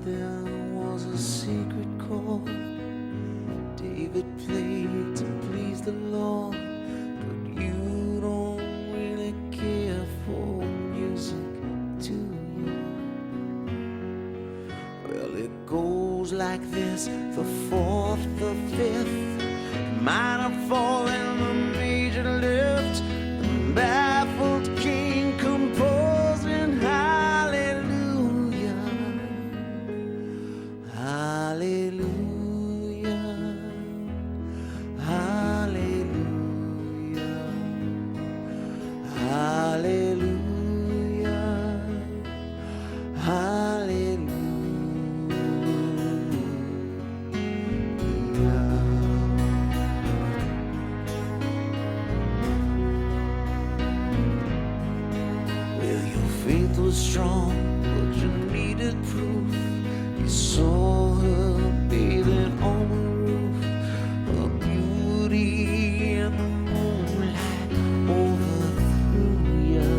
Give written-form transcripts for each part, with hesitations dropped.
there was a secret chord David played to please the Lord, but you don't really care for music, do you? Well, it goes like this: the fourth, the fifth, minor fall and the major lift, the baffled king composing hallelujah, hallelujah, hallelujah, hallelujah, hallelujah. Faith was strong, but you needed proof. You saw her bathing on the roof, her beauty in the moonlight overthrew you.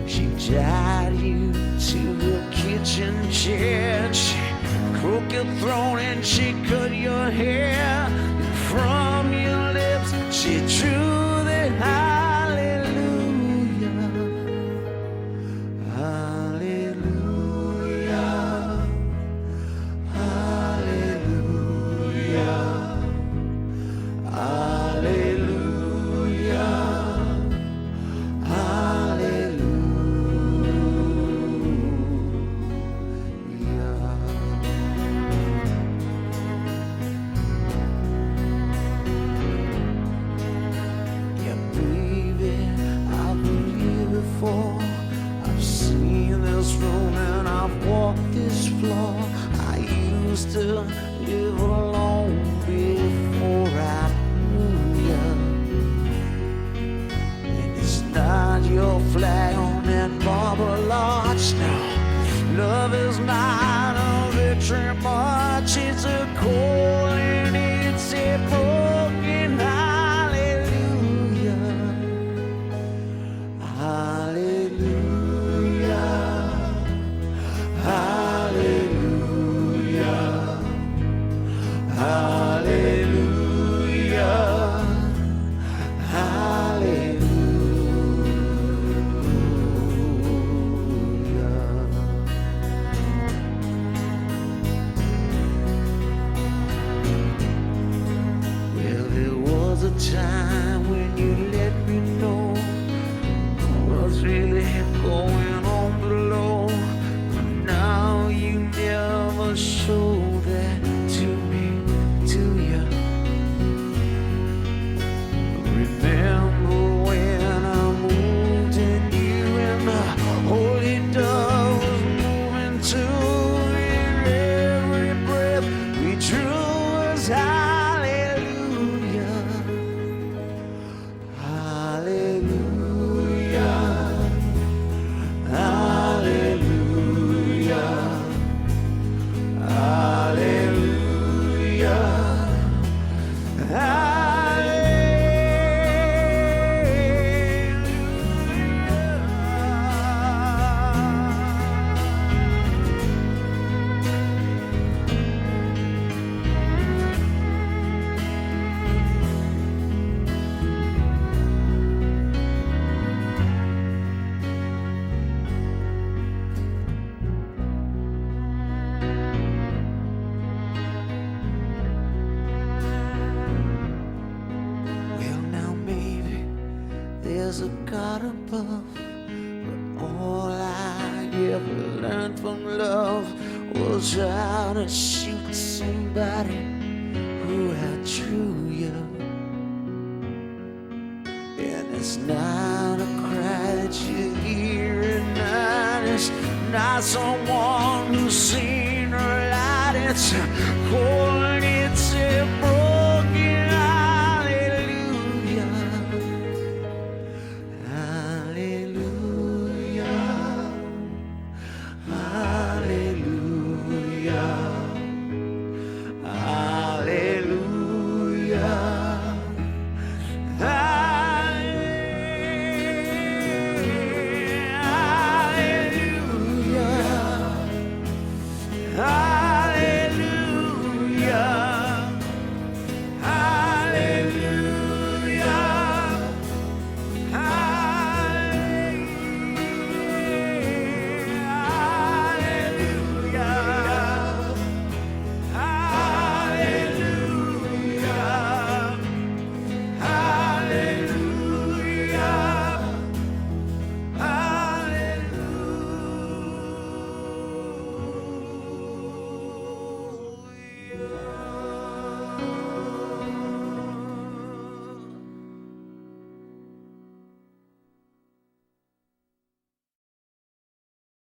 She tied you to her kitchen chair, she crooked your throat and she cut your hair, and from your lips she drew the I've seen this room and I've walked this floor. I used to live alone before I knew you. And it's not your flag on that marble arch, no. Love is not a victory march, it's a call and it's a broken hallelujah. Hallelujah, hallelujah, hallelujah, hallelujah. Well, there was a time when you let me know what's really going on below, but now you never show that to me, do you? Remember when I moved in you and the holy dove was moving too, and every breath we drew was hallelujah, hallelujah, hallelujah, hallelujah, hallelujah. There's a God above, but all I ever learned from love was how to shoot somebody who outdrew you. And it's not a cry that you hear at night, it's not someone who's seen her light, it's a cold